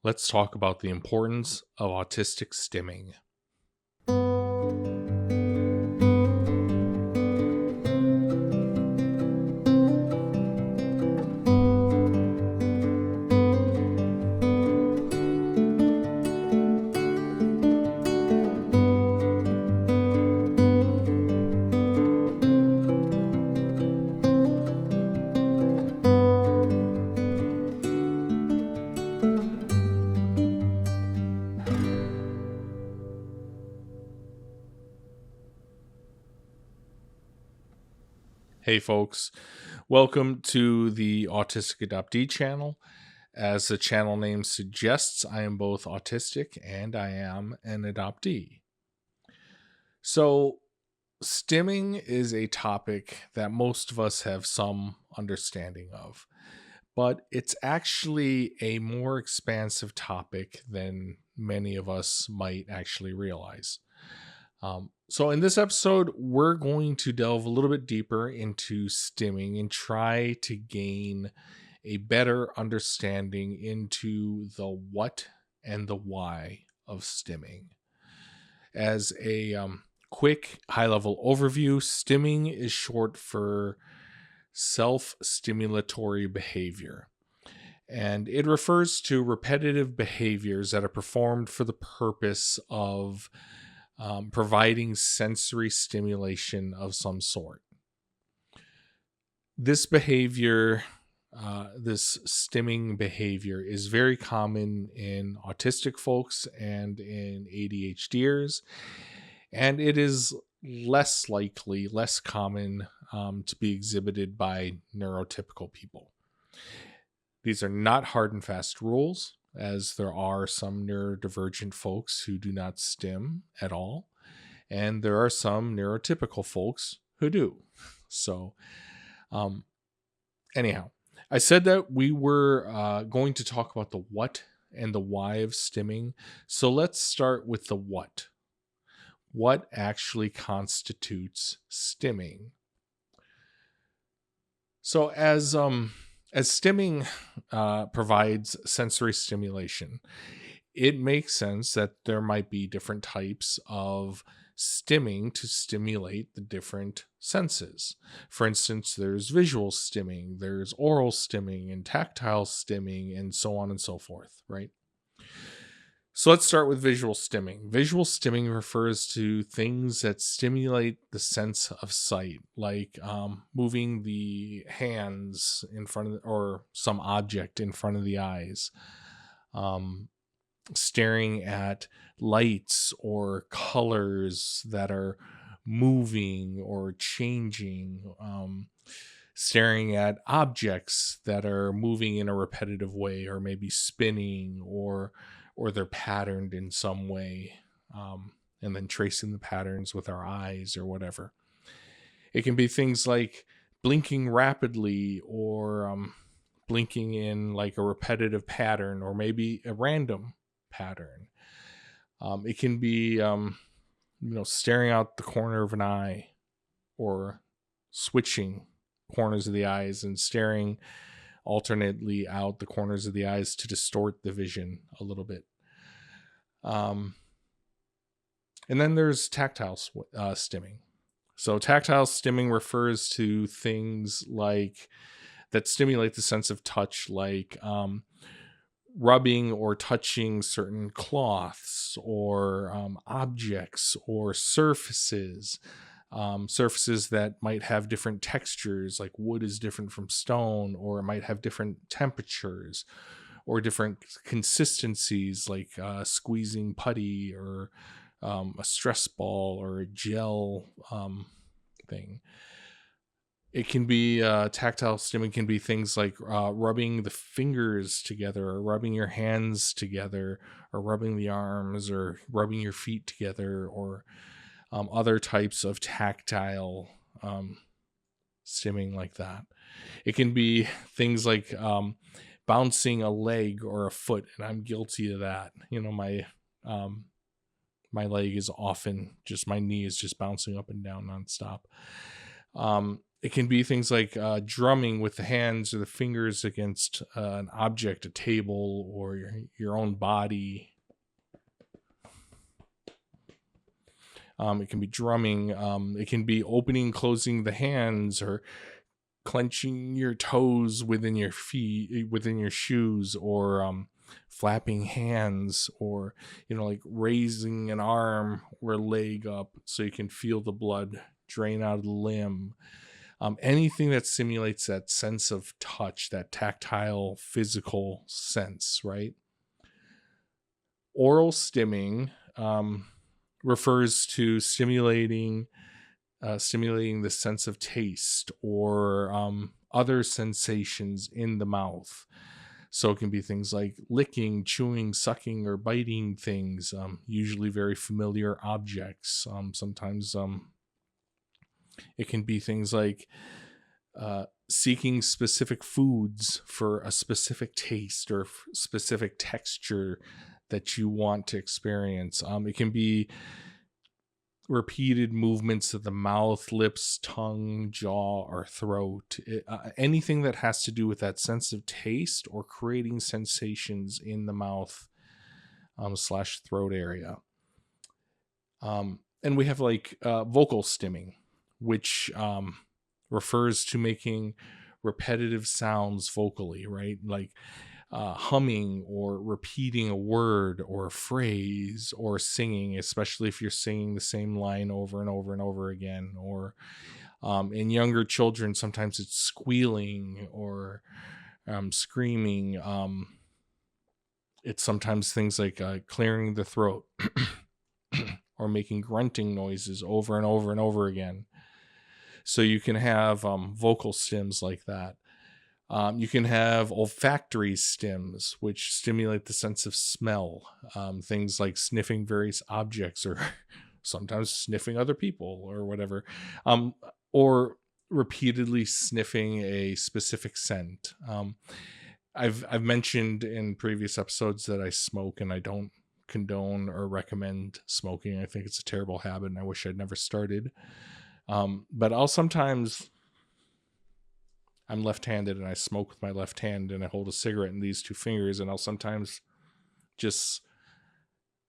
Let's talk about the importance of autistic stimming. Hey, folks, welcome to the Autistic Adoptee channel. As the channel name suggests, I am both autistic and I am an adoptee. So, stimming is a topic that most of us have some understanding of, but it's actually a more expansive topic than many of us might actually realize. So, in this episode, we're going to delve a little bit deeper into stimming and try to gain a better understanding into the what and the why of stimming. As a quick high level overview, stimming is short for self-stimulatory behavior. And it refers to repetitive behaviors that are performed for the purpose of providing sensory stimulation of some sort. This behavior, this stimming behavior, is very common in autistic folks and in ADHDers, and it is less common to be exhibited by neurotypical people. These are not hard and fast rules, as there are some neurodivergent folks who do not stim at all, and there are some neurotypical folks who do. So, anyhow, I said that we were going to talk about the what and the why of stimming. So let's start with the what. What actually constitutes stimming? So as stimming provides sensory stimulation, it makes sense that there might be different types of stimming to stimulate the different senses. For instance, there's visual stimming, there's oral stimming, and tactile stimming, and so on and so forth, right? So let's start with visual stimming. Visual stimming refers to things that stimulate the sense of sight, like moving the hands in front of, or some object in front of the eyes, staring at lights or colors that are moving or changing, staring at objects that are moving in a repetitive way, or maybe spinning, or they're patterned in some way, and then tracing the patterns with our eyes or whatever. It can be things like blinking rapidly, or blinking in like a repetitive pattern, or maybe a random pattern. It can be staring out the corner of an eye, or switching corners of the eyes and staring alternately out the corners of the eyes to distort the vision a little bit. And then there's tactile stimming. So tactile stimming refers to things like that stimulate the sense of touch, like rubbing or touching certain cloths, or objects or surfaces. Surfaces that might have different textures, like wood is different from stone, or it might have different temperatures or different consistencies, like squeezing putty, or a stress ball, or a gel thing. It can be tactile stimming can be things like rubbing the fingers together, or rubbing your hands together, or rubbing the arms, or rubbing your feet together, or other types of tactile stimming like that. It can be things like bouncing a leg or a foot, and I'm guilty of that. My leg is often just, my knee is just bouncing up and down nonstop. It can be things like drumming with the hands or the fingers against an object, a table, or your own body. It can be drumming. It can be opening, closing the hands, or clenching your toes within your feet, within your shoes, or flapping hands, or like raising an arm or leg up so you can feel the blood drain out of the limb. Anything that simulates that sense of touch, that tactile, physical sense, right? Oral stimming refers to stimulating the sense of taste or other sensations in the mouth. So it can be things like licking, chewing, sucking, or biting things, usually very familiar objects. Sometimes it can be things like seeking specific foods for a specific taste or specific texture that you want to experience. It can be repeated movements of the mouth, lips, tongue, jaw, or throat. Anything that has to do with that sense of taste or creating sensations in the mouth / throat area. And we have like vocal stimming, which refers to making repetitive sounds vocally, right? Like humming or repeating a word or a phrase, or singing, especially if you're singing the same line over and over and over again. Or in younger children, sometimes it's squealing or screaming. It's sometimes things like clearing the throat or making grunting noises over and over and over again. So you can have vocal stims like that. You can have olfactory stims, which stimulate the sense of smell. Things like sniffing various objects, or sometimes sniffing other people or whatever. Or repeatedly sniffing a specific scent. I've mentioned in previous episodes that I smoke, and I don't condone or recommend smoking. I think it's a terrible habit, and I wish I'd never started. But I'll sometimes... I'm left-handed and I smoke with my left hand, and I hold a cigarette in these two fingers, and I'll sometimes just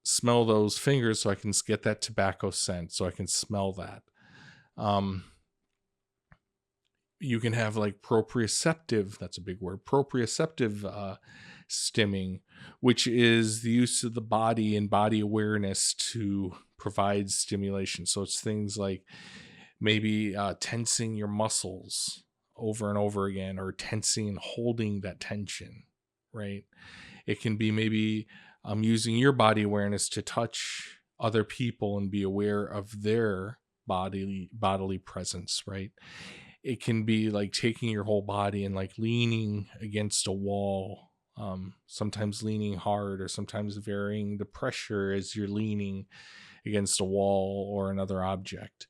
smell those fingers so I can get that tobacco scent, so I can smell that. You can have like proprioceptive, that's a big word, proprioceptive stimming, which is the use of the body and body awareness to provide stimulation. So it's things like maybe tensing your muscles over and over again, or tensing and holding that tension, right? It can be maybe using your body awareness to touch other people and be aware of their bodily presence, right? It can be like taking your whole body and like leaning against a wall, sometimes leaning hard, or sometimes varying the pressure as you're leaning against a wall or another object.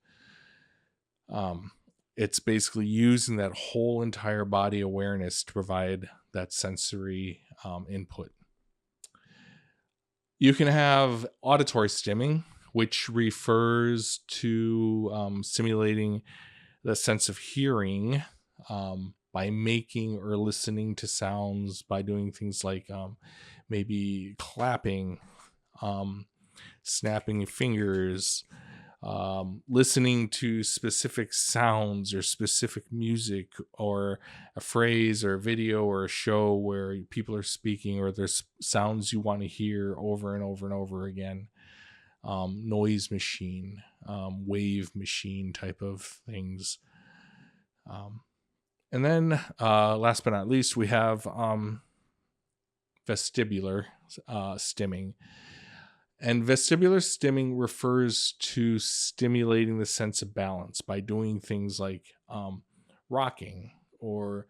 It's basically using that whole entire body awareness to provide that sensory input. You can have auditory stimming, which refers to simulating the sense of hearing by making or listening to sounds, by doing things like maybe clapping, snapping your fingers, listening to specific sounds or specific music, or a phrase or a video or a show where people are speaking, or there's sounds you want to hear over and over and over again. Noise machine, wave machine type of things. And then last but not least, we have vestibular stimming. And vestibular stimming refers to stimulating the sense of balance by doing things like rocking or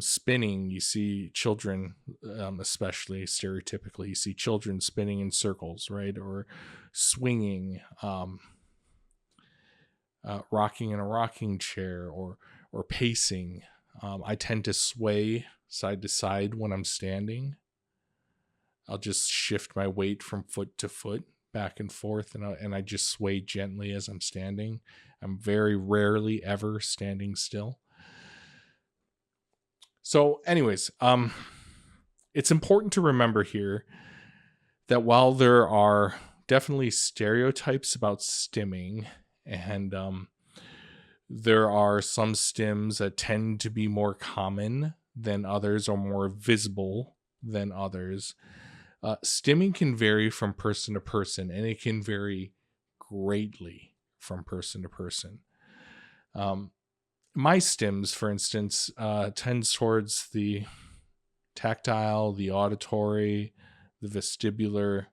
spinning. You see children, especially stereotypically, you see children spinning in circles, right? Or swinging, rocking in a rocking chair, or pacing. I tend to sway side to side when I'm standing. I'll just shift my weight from foot to foot back and forth, and I just sway gently as I'm standing. I'm very rarely ever standing still. So anyways, it's important to remember here that while there are definitely stereotypes about stimming, and there are some stims that tend to be more common than others or more visible than others, stimming can vary from person to person, and it can vary greatly from person to person. My stims, for instance, tends towards the tactile, the auditory, the vestibular,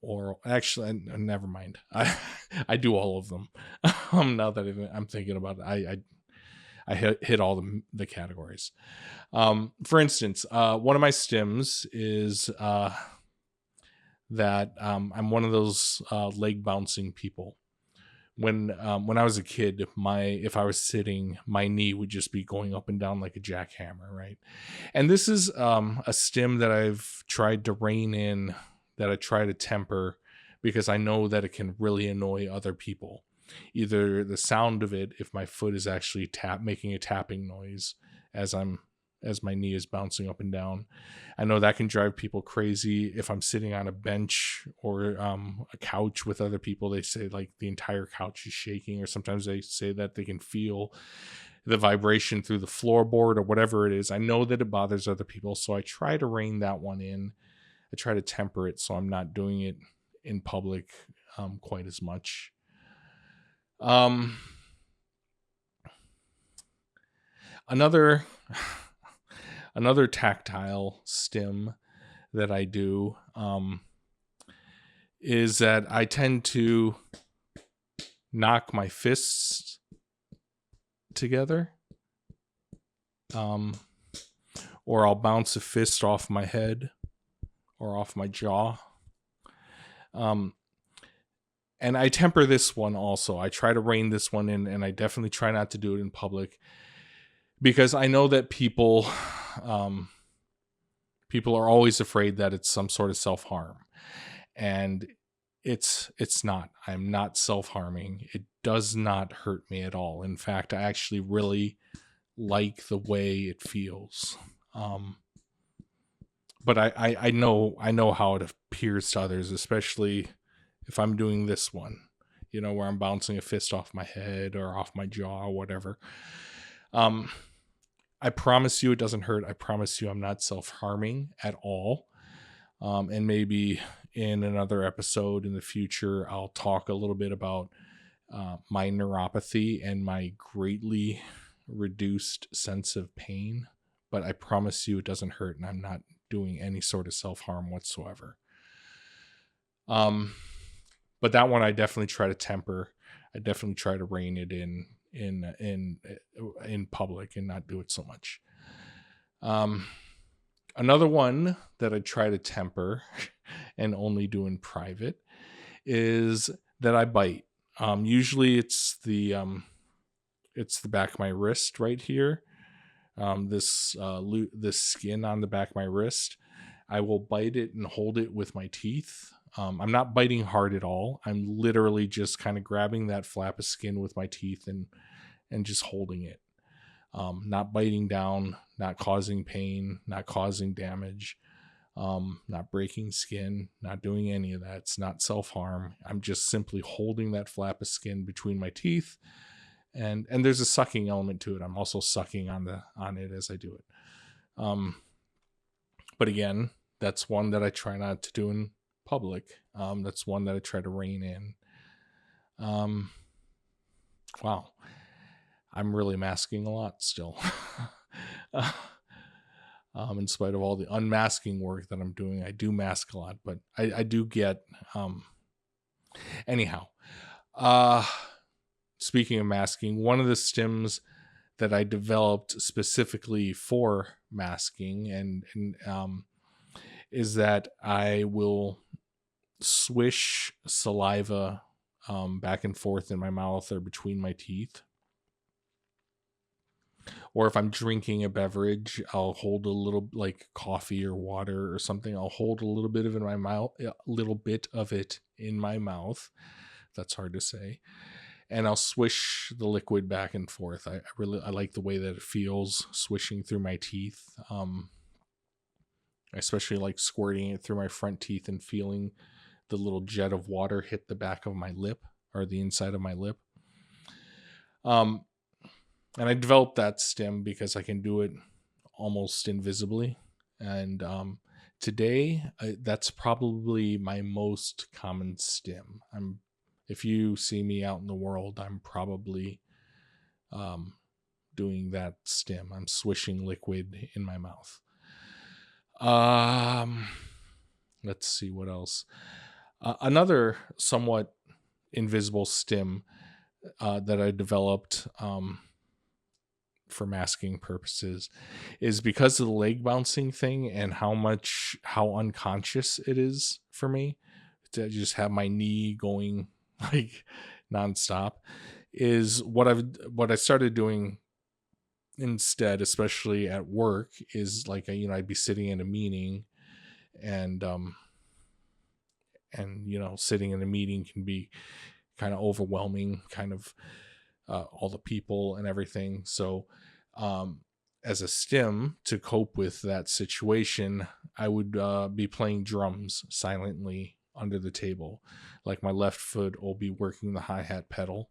or actually, never mind. I do all of them. Now that I'm thinking about it, I hit all the categories. For instance, one of my stims is that I'm one of those leg bouncing people. When I was a kid, if I was sitting, my knee would just be going up and down like a jackhammer, right? And this is a stim that I've tried to rein in, that I try to temper, because I know that it can really annoy other people. Either the sound of it, if my foot is actually making a tapping noise as my knee is bouncing up and down. I know that can drive people crazy. If I'm sitting on a bench or a couch with other people, they say like the entire couch is shaking, or sometimes they say that they can feel the vibration through the floorboard or whatever it is. I know that it bothers other people, so I try to rein that one in. I try to temper it so I'm not doing it in public quite as much. Another tactile stim that I do is that I tend to knock my fists together, or I'll bounce a fist off my head or off my jaw. And I temper this one also. I try to rein this one in, and I definitely try not to do it in public, because I know that people are always afraid that it's some sort of self-harm, and it's not. I'm not self-harming. It does not hurt me at all. In fact, I actually really like the way it feels. But I know how it appears to others, especially if I'm doing this one, where I'm bouncing a fist off my head or off my jaw or whatever. I promise you it doesn't hurt. I promise you I'm not self-harming at all. And maybe in another episode in the future, I'll talk a little bit about my neuropathy and my greatly reduced sense of pain. But I promise you it doesn't hurt, and I'm not doing any sort of self-harm whatsoever. But that one I definitely try to temper. I definitely try to rein it in public and not do it so much. Another one that I try to temper and only do in private is that I bite. Usually it's the back of my wrist right here. This skin on the back of my wrist. I will bite it and hold it with my teeth. I'm not biting hard at all. I'm literally just kind of grabbing that flap of skin with my teeth and just holding it. Not biting down, not causing pain, not causing damage, not breaking skin, not doing any of that. It's not self-harm. I'm just simply holding that flap of skin between my teeth, and there's a sucking element to it. I'm also sucking on it as I do it. But again, that's one that I try not to do in public. That's one that I try to rein in. Wow. I'm really masking a lot still. In spite of all the unmasking work that I'm doing, I do mask a lot, but I do get, anyhow, speaking of masking, one of the stims that I developed specifically for masking and is that I will swish saliva back and forth in my mouth or between my teeth. Or if I'm drinking a beverage, I'll hold a little, like coffee or water or something. I'll hold a little bit of it in my mouth, a little bit of it in my mouth. That's hard to say. And I'll swish the liquid back and forth. I like the way that it feels swishing through my teeth. I especially like squirting it through my front teeth and feeling the little jet of water hit the back of my lip or the inside of my lip. And I developed that stim because I can do it almost invisibly. And today, that's probably my most common stim. If you see me out in the world, I'm probably doing that stim. I'm swishing liquid in my mouth. Let's see what else. Another somewhat invisible stim that I developed for masking purposes is because of the leg bouncing thing and how unconscious it is for me to just have my knee going like nonstop. Is what I started doing instead, especially at work, is like I'd be sitting in a meeting, and sitting in a meeting can be kind of overwhelming, kind of all the people and everything. So as a stim to cope with that situation, I would be playing drums silently under the table. Like my left foot will be working the hi-hat pedal,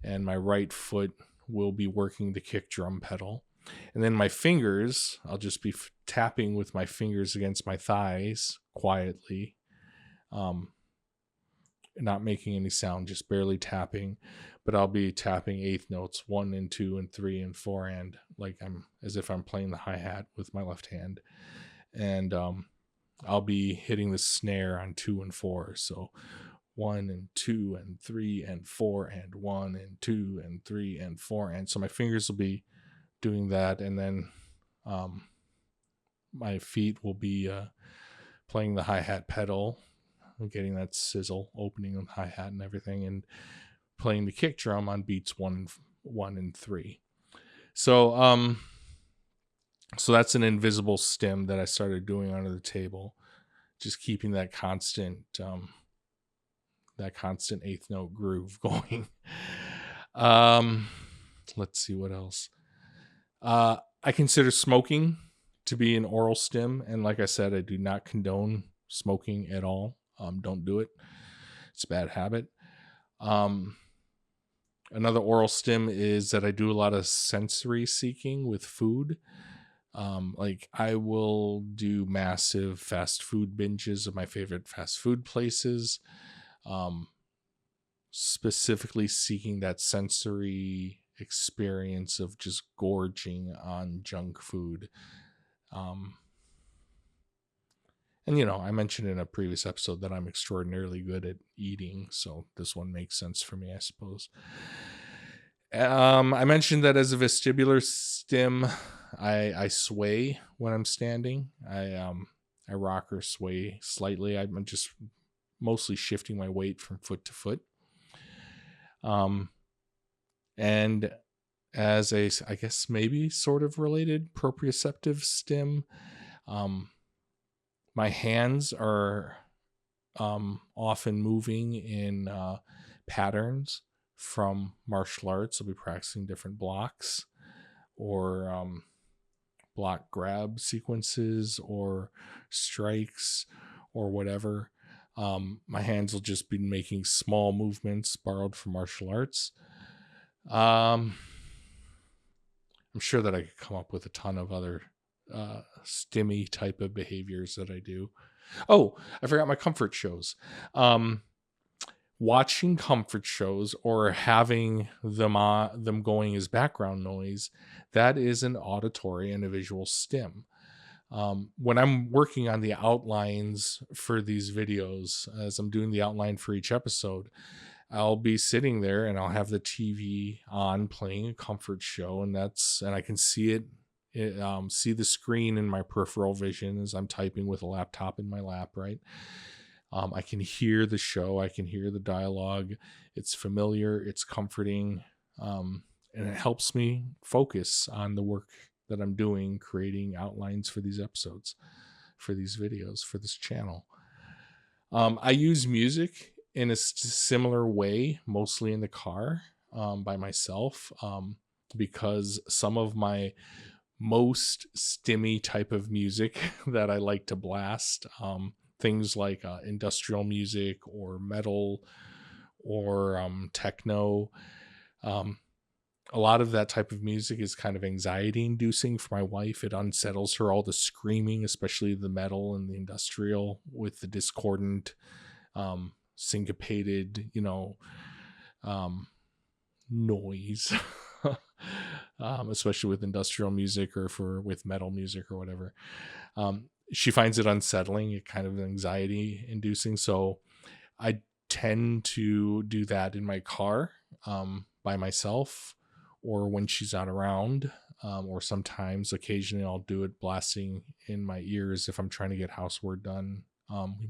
and my right foot will be working the kick drum pedal. And then my fingers, I'll just be tapping with my fingers against my thighs quietly, not making any sound, just barely tapping. But I'll be tapping eighth notes, 1 and 2 and 3 and 4, and like as if I'm playing the hi-hat with my left hand. And I'll be hitting the snare on 2 and 4. So 1 and 2 and 3 and 4 and 1 and 2 and 3 and 4. And so my fingers will be doing that. And then my feet will be playing the hi-hat pedal, getting that sizzle, opening the hi-hat and everything, and playing the kick drum on beats 1 and 3. So so that's an invisible stim that I started doing under the table, just keeping that constant eighth note groove going. Let's see what else. I consider smoking to be an oral stim, and like I said, I do not condone smoking at all. Don't do it. It's a bad habit. Another oral stim is that I do a lot of sensory seeking with food. Like I will do massive fast food binges of my favorite fast food places, specifically seeking that sensory experience of just gorging on junk food. And I mentioned in a previous episode that I'm extraordinarily good at eating, so this one makes sense for me, I suppose. I mentioned that as a vestibular stim, I sway when I'm standing. I rock or sway slightly. I'm just mostly shifting my weight from foot to foot. And as a, I guess maybe sort of related proprioceptive stim, my hands are often moving in patterns from martial arts. I'll be practicing different blocks or block grab sequences or strikes or whatever. My hands will just be making small movements borrowed from martial arts. I'm sure that I could come up with a ton of other stimmy type of behaviors that I do. Oh, I forgot my comfort shows. Watching comfort shows or having them going as background noise, that is an auditory and a visual stim. When I'm working on the outlines for these videos, as I'm doing the outline for each episode, I'll be sitting there and I'll have the TV on playing a comfort show, and I can see it, see the screen in my peripheral vision as I'm typing with a laptop in my lap, right? I can hear the show. I can hear the dialogue. It's familiar. It's comforting. and it helps me focus on the work that I'm doing, creating outlines for these episodes, for these videos, for this channel. I use music in a similar way, mostly in the car, by myself, because some of my most stimmy type of music that I like to blast, things like industrial music or metal or techno. A lot of that type of music is kind of anxiety inducing for my wife. It unsettles her, all the screaming, especially the metal and the industrial with the discordant, syncopated, noise. Especially with industrial music or with metal music or whatever. She finds it unsettling, it kind of anxiety inducing. So I tend to do that in my car, by myself, or when she's not around, or sometimes occasionally I'll do it blasting in my ears if I'm trying to get housework done,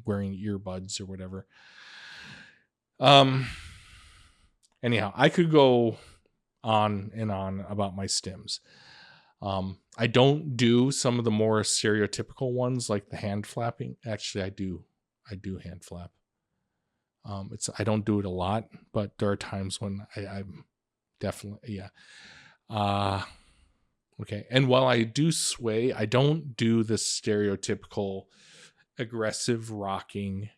wearing earbuds or whatever. Anyhow, I could go on and on about my stims. I don't do some of the more stereotypical ones like the hand flapping. Actually, I do hand flap. I don't do it a lot, but there are times when I'm definitely, yeah. Okay. And while I do sway, I don't do the stereotypical aggressive rocking,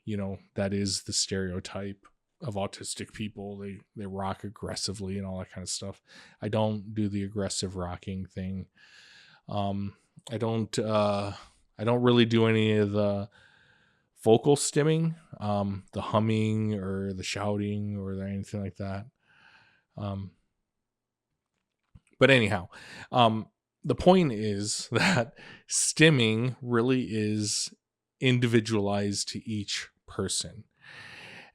that is the stereotype of autistic people. They rock aggressively and all that kind of stuff. I don't do the aggressive rocking thing. I don't really do any of the vocal stimming, the humming or the shouting or anything like that. But anyhow, the point is that stimming really is individualized to each person.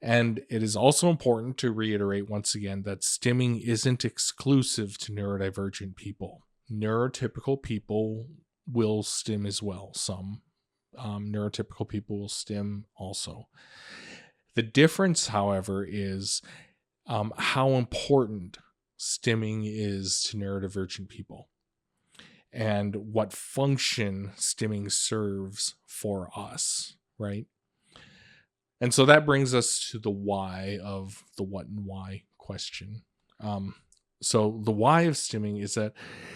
And it is also important to reiterate once again that stimming isn't exclusive to neurodivergent people. Neurotypical people will stim as well. Some neurotypical people will stim also. The difference, however, is how important stimming is to neurodivergent people and what function stimming serves for us, right? And so that brings us to the why of the what and why question. So the why of stimming is that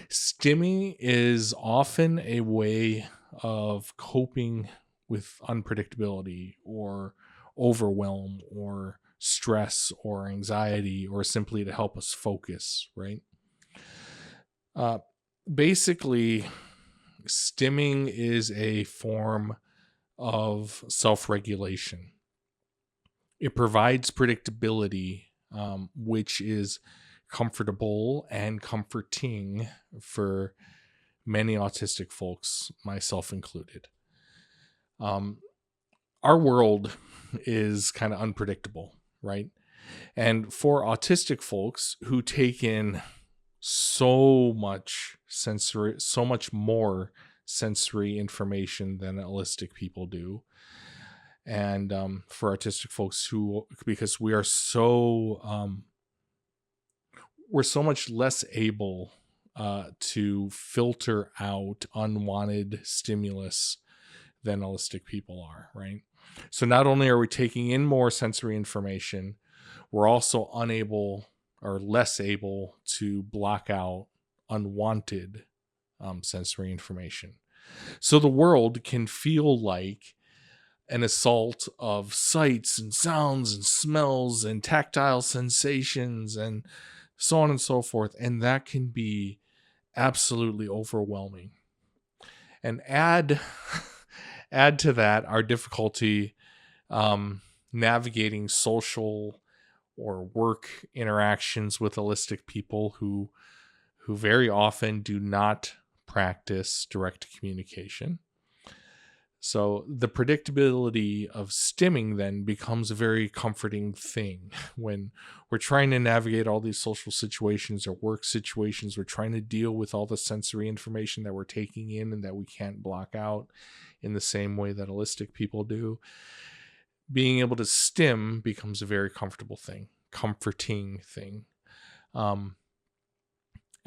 stimming is often a way of coping with unpredictability or overwhelm or stress or anxiety, or simply to help us focus, right? Basically, stimming is a form of self-regulation. It provides predictability, which is comfortable and comforting for many autistic folks, myself included. Our world is kind of unpredictable, right? And for autistic folks who take in so much more sensory information than allistic people do, and for autistic folks because we are we're so much less able to filter out unwanted stimulus than allistic people are, right? So not only are we taking in more sensory information, we're also unable or less able to block out unwanted sensory information. So the world can feel like an assault of sights and sounds and smells and tactile sensations and so on and so forth. And that can be absolutely overwhelming. And add to that our difficulty navigating social or work interactions with allistic people who very often do not practice direct communication. So the predictability of stimming then becomes a very comforting thing when we're trying to navigate all these social situations or work situations. We're trying to deal with all the sensory information that we're taking in and that we can't block out in the same way that allistic people do. Being able to stim becomes a very comforting thing.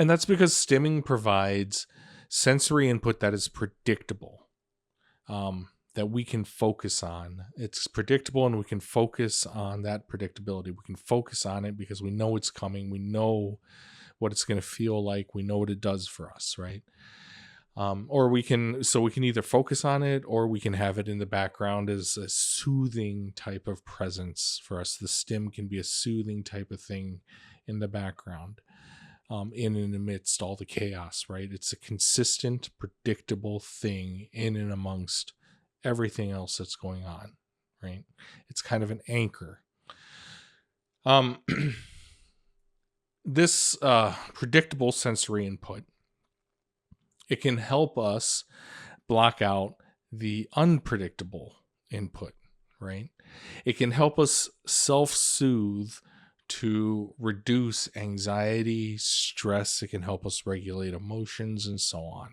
And that's because stimming provides sensory input that is predictable, that we can focus on. It's predictable, and we can focus on that predictability. We can focus on it because we know it's coming. We know what it's going to feel like. We know what it does for us, right? Or we can either focus on it, or we can have it in the background as a soothing type of presence for us. The stim can be a soothing type of thing in the background, in and amidst all the chaos, right? It's a consistent, predictable thing in and amongst everything else that's going on, right? It's kind of an anchor. This predictable sensory input, it can help us block out the unpredictable input, right? It can help us self-soothe to reduce anxiety, stress. It can help us regulate emotions and so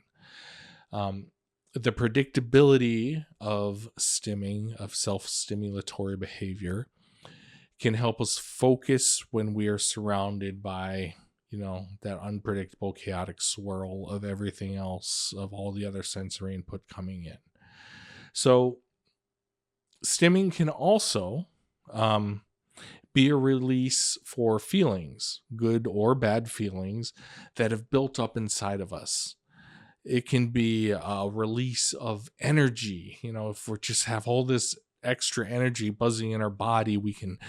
on. The predictability of stimming, of self-stimulatory behavior, can help us focus when we are surrounded by, that unpredictable, chaotic swirl of everything else, of all the other sensory input coming in. So stimming can also be a release for feelings, good or bad feelings, that have built up inside of us. It can be a release of energy. If we just have all this extra energy buzzing in our body, we can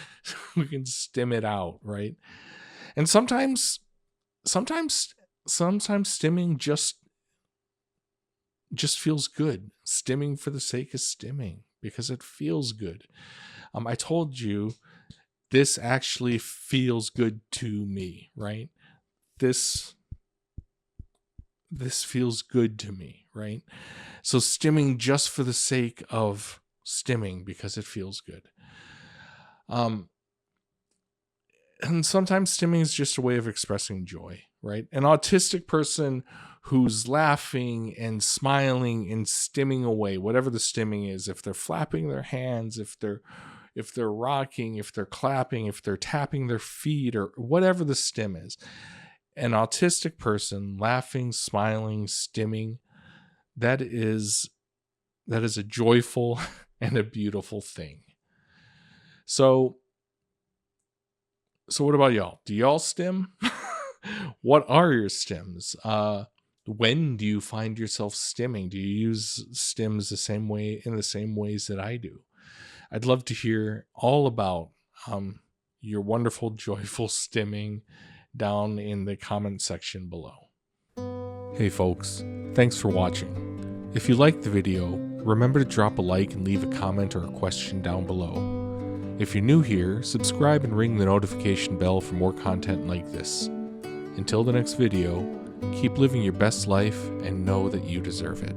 stim it out, right? And sometimes stimming just feels good. Stimming for the sake of stimming, because it feels good. I told you, this actually feels good to me, right? This feels good to me, right? So stimming just for the sake of stimming, because it feels good. And sometimes stimming is just a way of expressing joy, right? An autistic person who's laughing and smiling and stimming away, whatever the stimming is, if they're flapping their hands, if they're rocking, if they're clapping, if they're tapping their feet, or whatever the stim is, an autistic person laughing, smiling, stimming, that is a joyful and a beautiful thing. So what about y'all? Do y'all stim? What are your stims? When do you find yourself stimming? Do you use stims in the same ways that I do? I'd love to hear all about your wonderful, joyful stimming down in the comment section below. Hey folks, thanks for watching. If you liked the video, remember to drop a like and leave a comment or a question down below. If you're new here, subscribe and ring the notification bell for more content like this. Until the next video, keep living your best life and know that you deserve it.